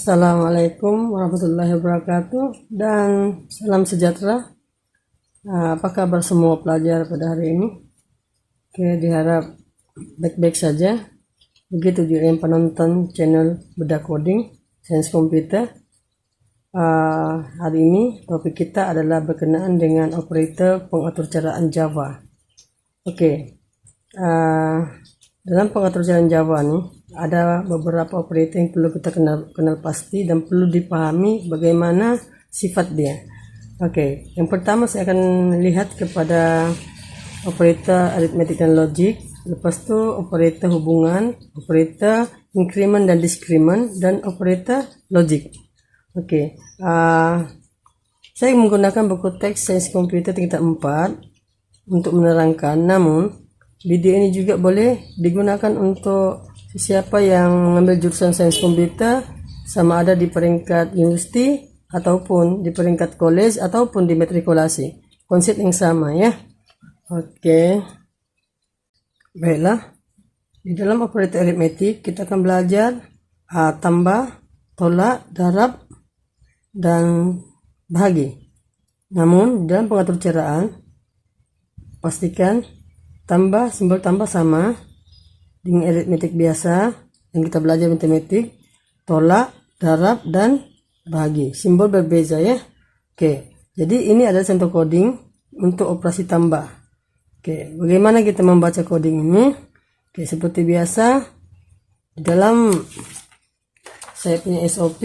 Assalamualaikum warahmatullahi wabarakatuh dan salam sejahtera. Apa kabar semua pelajar pada hari ini? Oke, diharap baik-baik saja. Begitu juga yang penonton channel Bedah Coding Sains Komputer. Hari ini topik kita adalah berkenaan dengan operator pengatur caraan Java. Oke, dalam pengatur caraan Java nih ada beberapa operator yang perlu kita kenal pasti dan perlu dipahami bagaimana sifat dia. Oke, yang pertama saya akan lihat kepada operator arithmetic dan logic, lepas itu operator hubungan, operator increment dan discrement, dan operator logic. Oke, saya menggunakan buku teks Sains Komputer tingkat 4 untuk menerangkan, namun video ini juga boleh digunakan untuk siapa yang mengambil jurusan sains komputer, sama ada di peringkat university ataupun di peringkat college ataupun di matrikulasi. Konsep yang sama ya. Oke. Baiklah. Di dalam operator aritmetik kita akan belajar tambah, tolak, darab, dan bahagi. Namun dalam pengatur caraan pastikan tambah, simbol tambah sama dengan aritmetik biasa yang kita belajar matematik, tolak, darab, dan bahagi. Simbol berbeza ya. Oke, jadi ini adalah contoh coding untuk operasi tambah. Oke, bagaimana kita membaca coding ini? Oke, seperti biasa dalam saya punya SOP,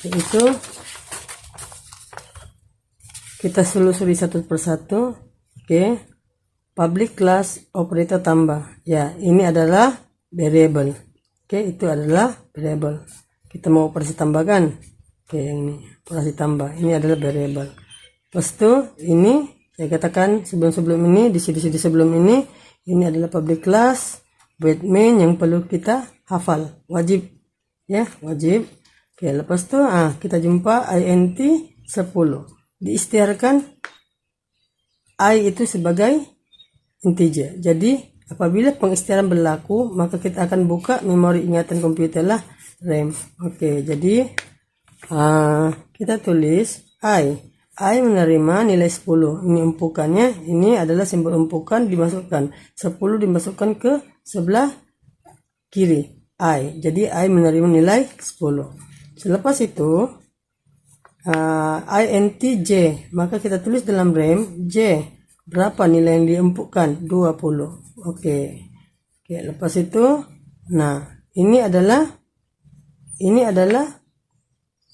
yaitu kita selusuri satu persatu. Oke, public class operator tambah. Ya, ini adalah variable. Oke, itu adalah variable. Kita mau operasi tambahkan. Oke, yang ini operasi tambah. Ini adalah variable. Lepas itu ini saya katakan sebelum ini di sini sebelum ini adalah public class void main yang perlu kita hafal. Wajib ya, wajib. Oke, lepas itu kita jumpa int 10. Diistiharkan I itu sebagai integer. Jadi apabila pengisytiharan berlaku, maka kita akan buka memori ingatan komputer lah, RAM. Oke, jadi kita tulis I menerima nilai 10. Ini empukannya, ini adalah simbol empukan dimasukkan. 10 dimasukkan ke sebelah kiri. Jadi I menerima nilai 10. Selepas itu int j, maka kita tulis dalam RAM j. Berapa nilai yang diempukkan? 20. Oke, lepas itu ini adalah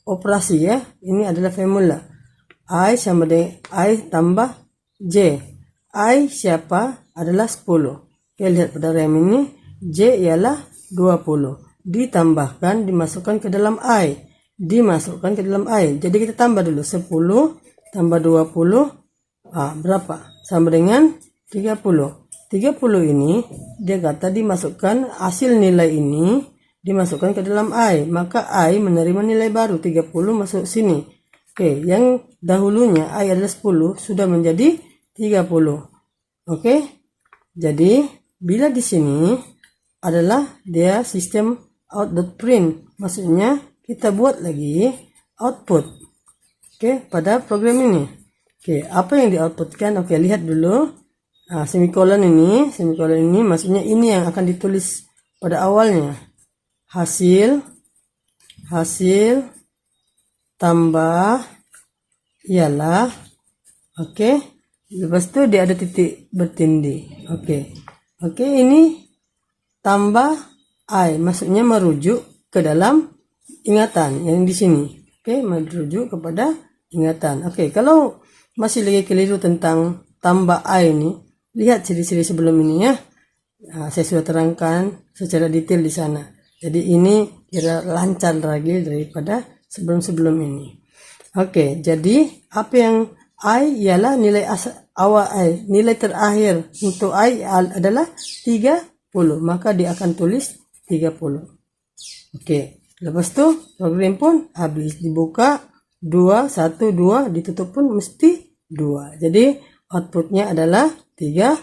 operasi ya. Ini adalah formula. I sama dengan I tambah J. I siapa? Adalah 10. Oke, lihat pada RAM ini J ialah 20. Ditambahkan, dimasukkan ke dalam I. Dimasukkan ke dalam I. Jadi kita tambah dulu 10 tambah 20. Berapa? Sama dengan 30. 30 ini dia kata dimasukkan hasil nilai ini dimasukkan ke dalam I, maka I menerima nilai baru 30 masuk sini. Oke, yang dahulunya I adalah 10 sudah menjadi 30. Oke. Jadi bila di sini adalah dia sistem out.print, maksudnya kita buat lagi output. Oke, pada program ini. Oke, apa yang di-outputkan? Oke, lihat dulu. Semikolon ini maksudnya ini yang akan ditulis pada awalnya. Hasil tambah ialah, oke. Lepas itu dia ada titik bertindih. Oke, ini tambah I, maksudnya merujuk ke dalam ingatan yang di sini. Oke, merujuk kepada ingatan. Oke, kalau masih lagi keliru tentang tambah I ini, lihat ciri-ciri sebelum ini ya. Saya sudah terangkan secara detail di sana. Jadi ini kira lancar lagi daripada sebelum ini. Oke, jadi apa yang I ialah nilai awal I, nilai terakhir untuk I adalah 30, maka dia akan tulis 30. Oke, lepas itu program pun habis, dibuka 2, 1, 2, ditutup pun mesti 2. Jadi outputnya adalah 30.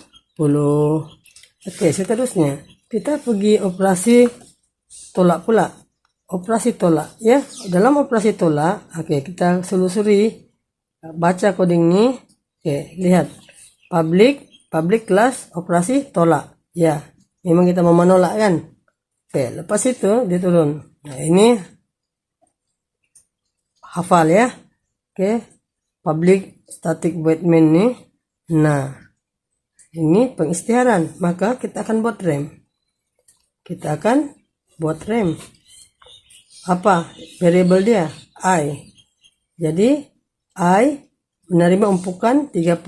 Oke, seterusnya kita pergi operasi tolak pula. operasi tolak ya. Dalam operasi tolak, oke, kita selusuri, baca coding ini. Oke, lihat public class operasi tolak ya, memang kita mau menolak kan. Oke, lepas itu dia turun. Nah, ini hafal ya. Oke, public static void main nih. Nah, ini pengisytiharan, maka kita akan buat rem. Apa variabel dia? I. Jadi I menerima umpukan 30.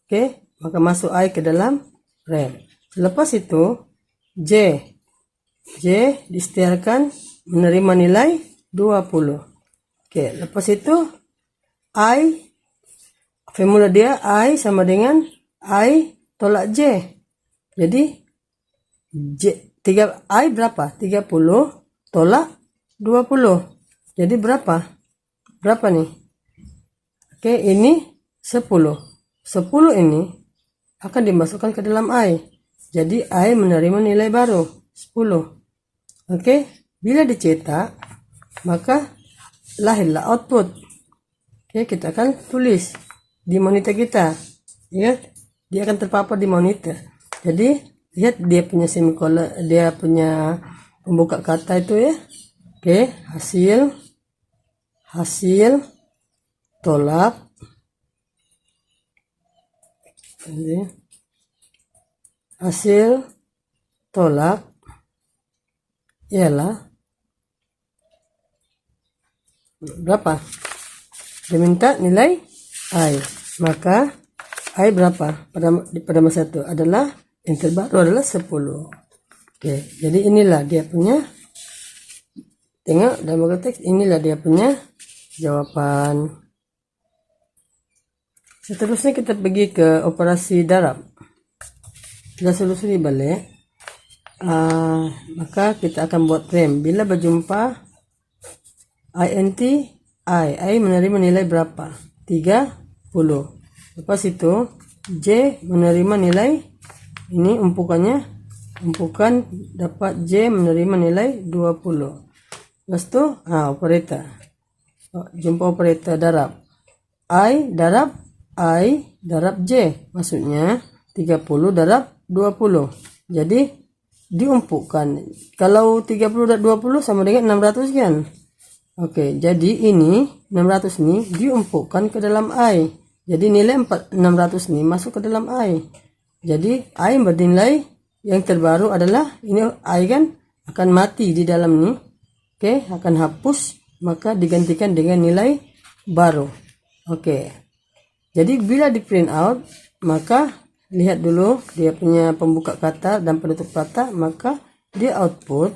Oke, maka masuk I ke dalam rem. Selepas itu J diisytiharkan menerima nilai 20. Oke, lepas itu I, formula dia I sama dengan I tolak J. Jadi I berapa? 30 tolak 20. Jadi berapa? Berapa nih? Oke, ini 10. 10 ini akan dimasukkan ke dalam I. Jadi I menerima nilai baru 10. Oke, bila dicetak maka lahirlah output. Oke, kita akan tulis di monitor kita. Ya, dia akan terpapar di monitor. Jadi lihat dia punya semikolon, dia punya pembuka kata itu ya. Oke, hasil tolak. Jadi, hasil tolak ialah berapa? Diminta nilai I, maka I berapa pada masa itu adalah yang terbaru adalah 10. Oke, jadi inilah dia punya, tengok dalam teks, inilah dia punya jawaban. Seterusnya kita pergi ke operasi darab. Kita selusuri balik, maka kita akan buat rem. Bila berjumpa int I menerima nilai berapa? 30. Lepas itu J menerima nilai, ini umpukan dapat J menerima nilai 20. Lepas itu operator, jumpa operator darab. I darab J, maksudnya 30 darab 20. Jadi diumpukkan, kalau 30 darab 20 sama dengan 600 kan. Oke, jadi ini 600 ini diumpukkan ke dalam I. Jadi nilai 600 ini masuk ke dalam I. Jadi I bernilai yang terbaru adalah ini, I kan akan mati di dalam ini. Oke, akan hapus, maka digantikan dengan nilai baru. Oke. Jadi bila di print out, maka lihat dulu dia punya pembuka kata dan penutup kata, maka dia output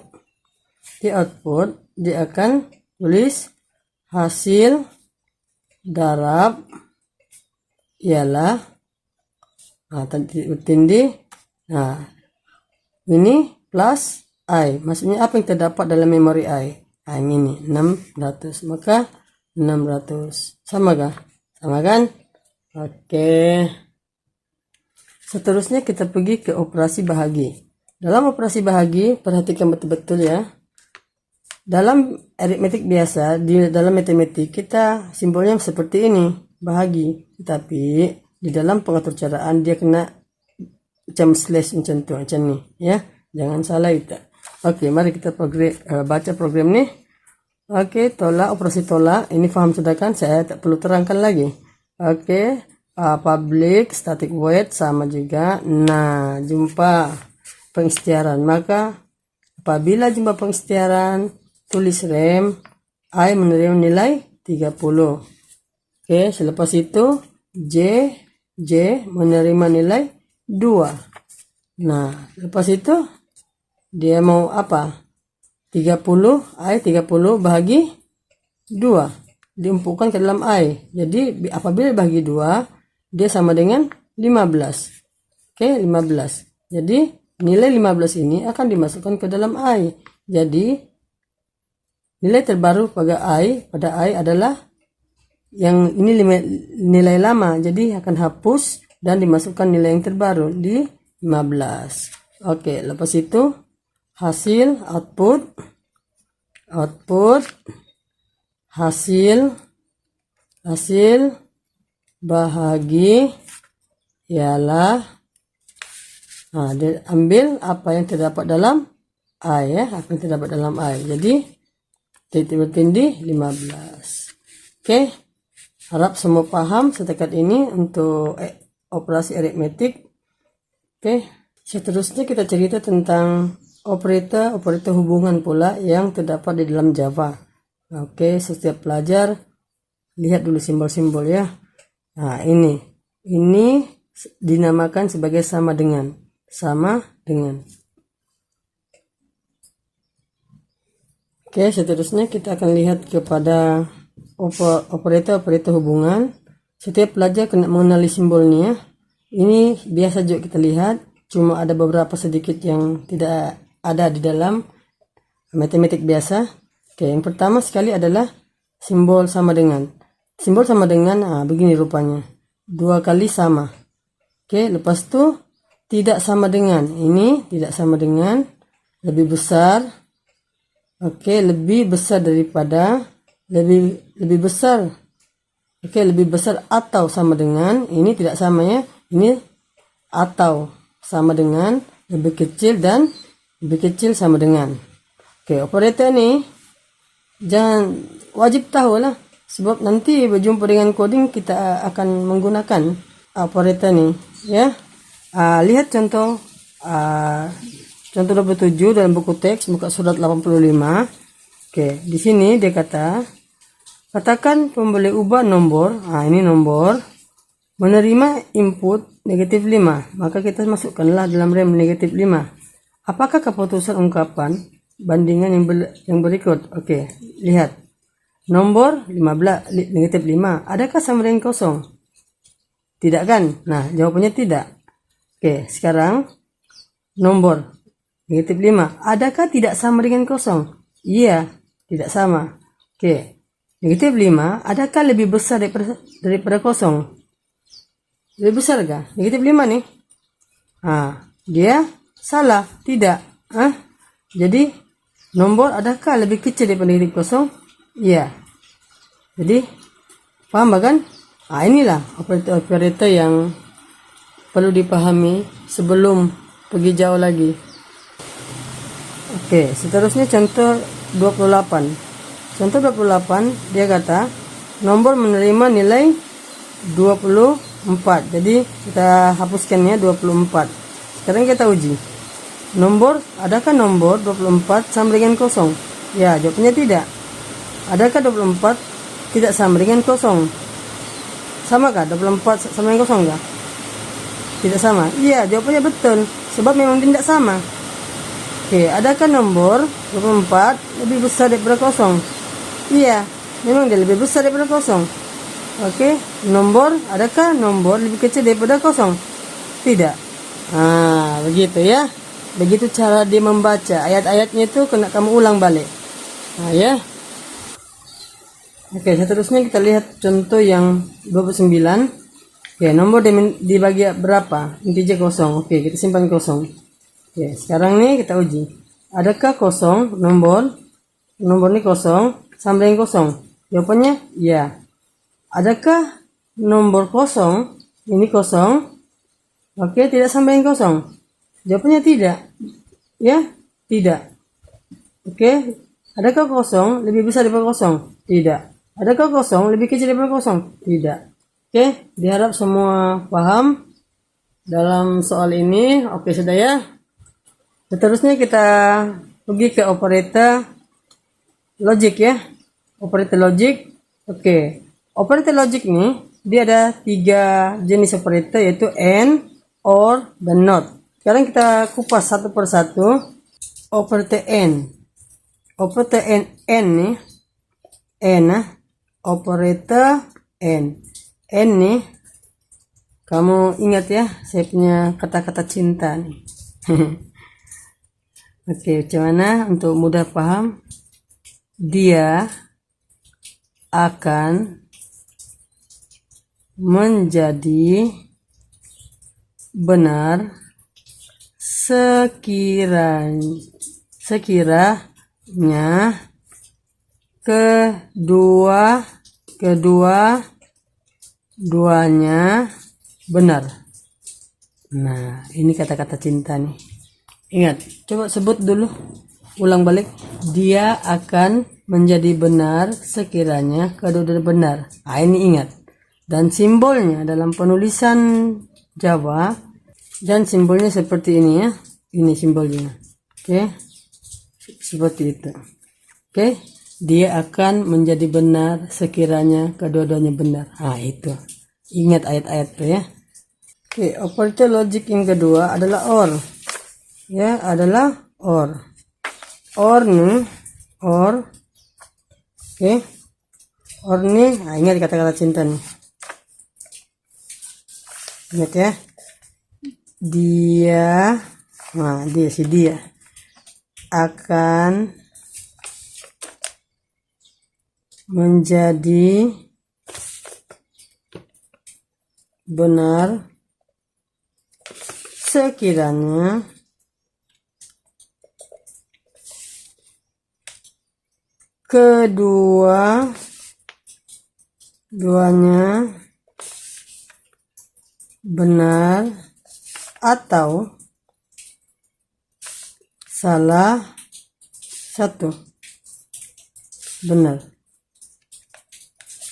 dia akan tulis hasil darab ialah tindih. Nah, ini plus I, maksudnya apa yang terdapat dalam memori I? Ini 600, maka 600 sama kah? Sama kan? Oke. Seterusnya kita pergi ke operasi bahagi. Dalam operasi bahagi, perhatikan betul-betul ya. Dalam aritmetik biasa, di dalam matematik kita simbolnya seperti ini, bahagi. Tapi di dalam pengatur caraan dia kena macam slash macam tu, macam ni ya. Jangan salah itu. Oke, mari kita baca program nih. Oke, tolak, operasi tolak. Ini paham sudah kan? Saya tak perlu terangkan lagi. Oke, public static void sama juga. Nah, jumpa pengisytiharan. Maka apabila jumpa pengisytiharan, tulis rem I menerima nilai 30. Oke, selepas itu J menerima nilai 2. Nah, lepas itu dia mau apa? 30 bahagi 2 diumpukkan ke dalam I. Jadi apabila bagi 2, dia sama dengan 15. Oke, 15. Jadi nilai 15 ini akan dimasukkan ke dalam I. Jadi nilai terbaru pada I adalah yang ini nilai lama. Jadi akan hapus dan dimasukkan nilai yang terbaru di 15. Oke, lepas itu hasil output output, hasil bahagi ialah, dia ambil apa yang terdapat dalam I ya, apa yang terdapat dalam I. Jadi titik bertindih 15. Oke, harap semua paham setakat ini untuk operasi aritmetik. Oke, seterusnya kita cerita tentang operator hubungan pula yang terdapat di dalam Java. Oke, setiap pelajar lihat dulu simbol-simbol ya. Nah, ini dinamakan sebagai sama dengan. Oke, seterusnya kita akan lihat kepada operator hubungan. Setiap pelajar kena mengenali simbolnya. Ini biasa juga kita lihat, cuma ada beberapa sedikit yang tidak ada di dalam matematik biasa. Oke, yang pertama sekali adalah simbol sama dengan. Simbol sama dengan, begini rupanya. 2 kali sama. Oke, lepas itu tidak sama dengan. Ini tidak sama dengan, lebih besar. Oke, lebih besar daripada, lebih besar. Oke, lebih besar atau sama dengan. Ini tidak sama ya. Ini atau sama dengan, lebih kecil dan lebih kecil sama dengan. Oke, operator ini jangan wajib tahu lah, sebab nanti berjumpa dengan coding kita akan menggunakan operator ini ya. Lihat contoh 27 dalam buku teks muka surat 85. Oke, di sini dia katakan pembeli ubah nomor. Ini nomor menerima input negatif 5, maka kita masukkanlah dalam rem negatif 5. Apakah keputusan ungkapan bandingan yang berikut? Oke, lihat. Nomor 15 negatif 5, adakah sama dengan kosong? Tidak kan? Nah, jawabannya tidak. Oke, sekarang nomor negatif 5, adakah tidak sama dengan kosong? Iya, tidak sama. Oke, negatif 5, adakah lebih besar daripada kosong? Lebih besar kah? Negatif 5 nih. Dia salah, tidak. Jadi nomor adakah lebih kecil daripada negatif kosong? Iya. Jadi paham kan? Inilah operator yang perlu dipahami sebelum pergi jauh lagi. Oke, seterusnya contoh 28. Contoh 28, dia kata nomor menerima nilai 24. Jadi kita hapuskan ya 24. Sekarang kita uji. Adakah nomor 24 sama dengan kosong? Ya, jawabannya tidak. Adakah 24 tidak sama dengan kosong? Samakah 24 sama dengan kosong enggak? Tidak sama. Iya, jawabannya betul, sebab memang tidak sama. Oke, adakah nomor 24 lebih besar daripada kosong? Iya, memang dia lebih besar daripada kosong. Oke, adakah nomor lebih kecil daripada kosong? Tidak. Begitu ya. Begitu cara dia membaca. Ayat-ayatnya itu kena kamu ulang balik. Ya. Oke, seterusnya kita lihat contoh yang 29. Oke, nomor dibagi berapa? Integer kosong. Oke, kita simpan kosong. Oke, sekarang nih kita uji. Adakah kosong nomor ini kosong sama dengan kosong? Jawabannya ya. Adakah nomor kosong ini kosong? Oke, tidak sama dengan kosong. Jawabannya tidak. Ya, tidak. Oke, adakah kosong lebih besar daripada kosong? Tidak. Adakah kosong lebih kecil daripada kosong? Tidak. Oke, diharap semua paham dalam soal ini. Oke, sudah ya. Seterusnya kita pergi ke operator logic ya. Operator logic. Oke. Operator logic ini dia ada 3 jenis operator, yaitu AND, OR, dan NOT. Sekarang kita kupas satu persatu. Operator AND. Operator AND nih. Operator AND. AND nih. Kamu ingat ya, saya punya kata-kata cinta nih. Oke, macam mana untuk mudah paham? Dia akan menjadi benar sekiranya Keduanya benar. Nah, ini kata-kata cinta nih. Ingat, coba sebut dulu. Ulang balik. Dia akan menjadi benar sekiranya kedua-duanya benar. Ah, ini ingat. Dan simbolnya dalam penulisan Jawa, dan simbolnya seperti ini ya. Ini simbolnya. Oke. Seperti itu. Oke. Dia akan menjadi benar sekiranya kedua-duanya benar. Ah, itu. Ingat ayat-ayat itu ya. Oke, operator logik yang kedua adalah OR. Ya, adalah OR. OR nih, OR. Oke. OR nih, nah ingat kata-kata cinta nih. Ingat ya. Dia, nah dia si dia akan menjadi benar sekiranya kedua-duanya benar atau salah satu benar.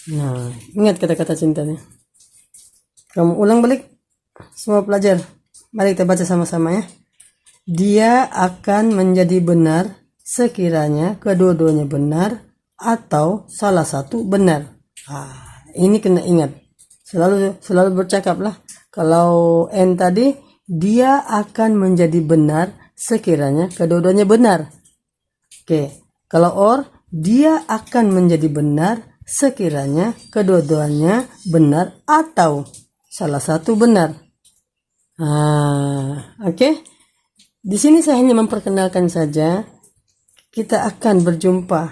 Nah, ingat kata-kata cintanya. Kamu ulang balik semua pelajar. Mari kita baca sama-sama ya. Dia akan menjadi benar sekiranya kedua-duanya benar atau salah satu benar. Ah, ini kena ingat. Selalu bercakaplah. Kalau N tadi, dia akan menjadi benar sekiranya kedua-duanya benar. Oke. Kalau OR, dia akan menjadi benar sekiranya kedua-duanya benar atau salah satu benar. Oke. Di sini saya hanya memperkenalkan saja. Kita akan berjumpa.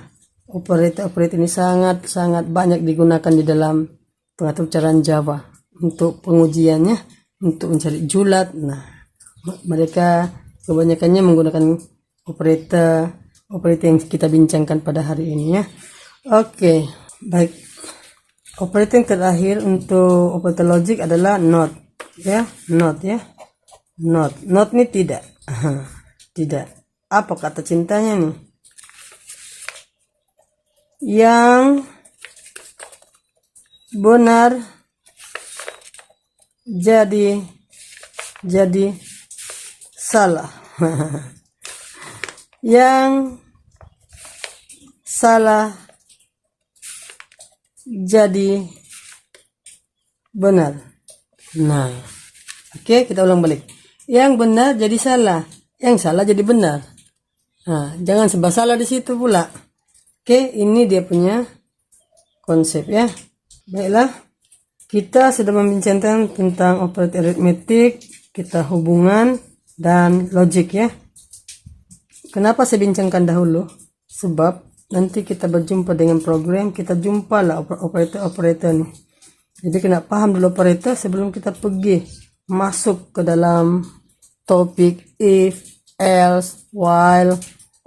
Operator ini sangat banyak digunakan di dalam pengaturan Java untuk pengujiannya, untuk mencari julat. Nah, mereka kebanyakannya menggunakan operator yang kita bincangkan pada hari ini ya. Oke, baik. Operator yang terakhir untuk operator logik adalah not ya, not ya. Not ini tidak. Tidak. Apa kata cintanya nih? Yang benar jadi salah. Yang salah jadi benar. Nah, oke, kita ulang balik. Yang benar jadi salah, yang salah jadi benar. Nah, jangan sebab salah di situ pula. Oke, ini dia punya konsep ya. Baiklah, kita sudah membincangkan tentang operator aritmetik, kita hubungan dan logik ya. Kenapa saya bincangkan dahulu? Sebab nanti kita berjumpa dengan program, kita jumpalah operator nih. Jadi kena paham dulu operator sebelum kita pergi masuk ke dalam topik if, else, while,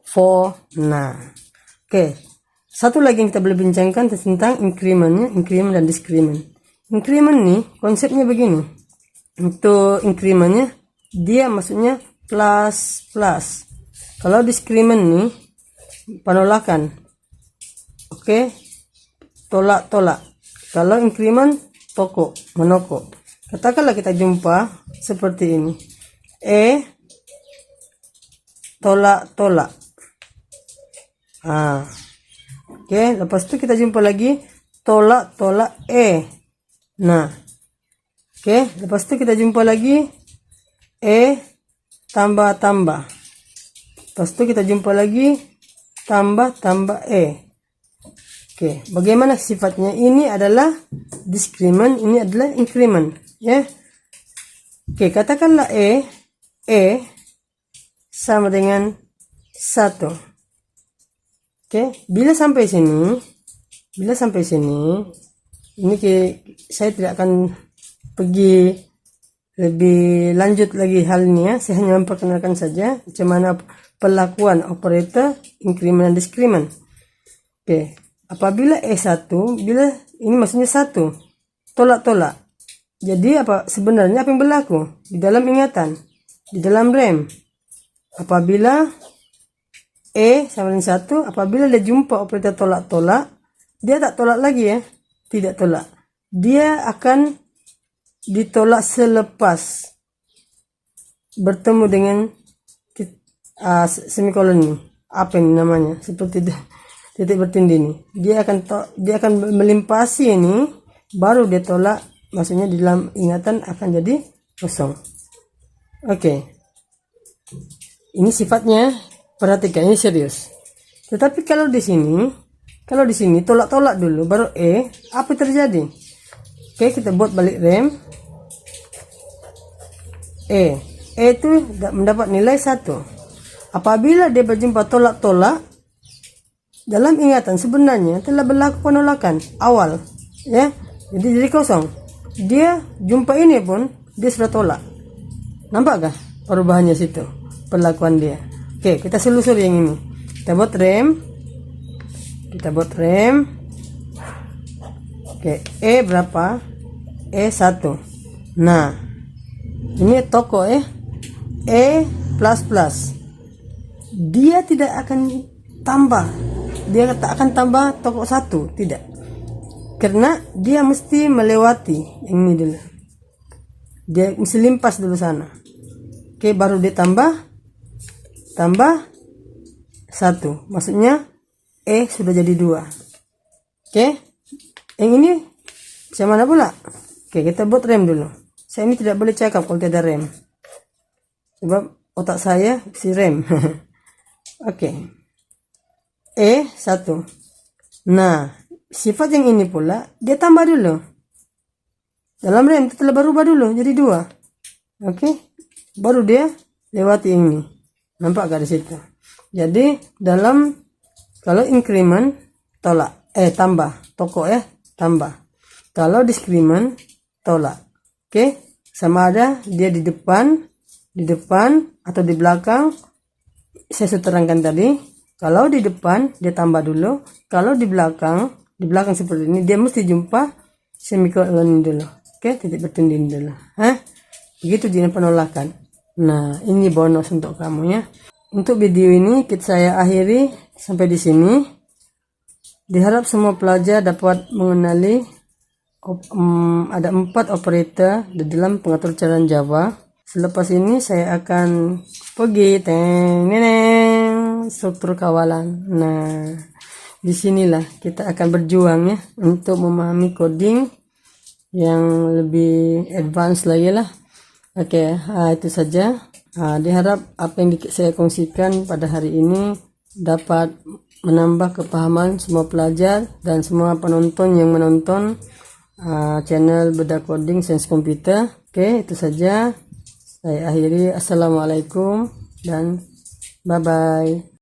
for. Nah, oke. Satu lagi yang kita boleh bincangkan tentang increment dan discrement. Increment nih konsepnya begini. Untuk incrementnya dia maksudnya plus. Kalau discrement nih penolakan. Oke. Tolak. Kalau increment menokok. Katakanlah kita jumpa seperti ini. Tolak. Oke, lepas itu kita jumpa lagi tolak Nah. Oke, lepas itu kita jumpa lagi tambah. Lepas itu kita jumpa lagi tambah Oke, bagaimana sifatnya? Ini adalah discrement, ini adalah increment, ya. Oke, katakanlah sama dengan 1. Oke, bila sampai sini, ini saya tidak akan pergi lebih lanjut lagi hal ini ya. Saya hanya memperkenalkan saja bagaimana perlakuan operator increment dan discrement. Oke, apabila E1, bila ini maksudnya 1, tolak-tolak. Jadi sebenarnya apa yang berlaku di dalam ingatan, di dalam RAM? Apabila E sama dengan 1, apabila dia jumpa operator tolak-tolak, dia tak tolak lagi ya, tidak tolak. Dia akan ditolak selepas bertemu dengan semikolon ini, apa ini namanya, seperti titik bertindih ini. Dia akan melimpasi ini, baru dia tolak, maksudnya di dalam ingatan akan jadi kosong. Oke. Ini sifatnya, perhatikan, ini serius. Tetapi kalau di sini tolak-tolak dulu baru E, apa terjadi? Oke, kita buat balik rem. E itu mendapat nilai 1. Apabila dia berjumpa tolak-tolak, dalam ingatan sebenarnya telah berlaku penolakan awal, ya. Jadi kosong. Dia jumpa ini pun dia sudah tolak. Nampakkah perubahannya situ, perlakuan dia? Oke, kita selusuri yang ini. Kita buat rem. Oke, E berapa? E1. Nah, ini toko E plus. Dia tidak akan tambah. Dia tak akan tambah toko 1, tidak. Karena dia mesti melewati yang ini dulu. Dia mesti limpas dulu sana. Oke, baru dia tambah 1. Maksudnya E sudah jadi 2. Oke. Yang ini bisa mana pula? Oke, kita buat rem dulu. Saya ini tidak boleh cakap kalau tidak ada rem. Sebab otak saya si rem. Oke. E1. Nah, sifat yang ini pula dia tambah dulu. Dalam rem itu telah berubah dulu jadi 2. Oke. Baru dia lewati ini. Nampak gak di situ? Jadi kalau increment tolak, tambah, toko tambah. Kalau discrement tolak. Oke, sama ada dia di depan atau di belakang. Saya sudah terangkan tadi. Kalau di depan dia tambah dulu. Kalau di belakang seperti ini dia mesti jumpa semikolon dulu. Oke, titik bertindih dulu. Begitu jenis penolakan. Nah, ini bonus untuk kamu ya. Untuk video ini saya akhiri sampai di sini. Diharap semua pelajar dapat mengenali ada 4 operator di dalam pengaturan Java. Selepas ini saya akan pergi struktur kawalan. Nah, disinilah kita akan berjuang ya untuk memahami coding yang lebih advance lagi lah. Oke, itu saja. Diharap apa yang saya kongsikan pada hari ini dapat menambah kepahaman semua pelajar dan semua penonton yang menonton channel Bedah Coding Sains Komputer. Oke, itu saja. Saya akhiri. Assalamualaikum dan bye-bye.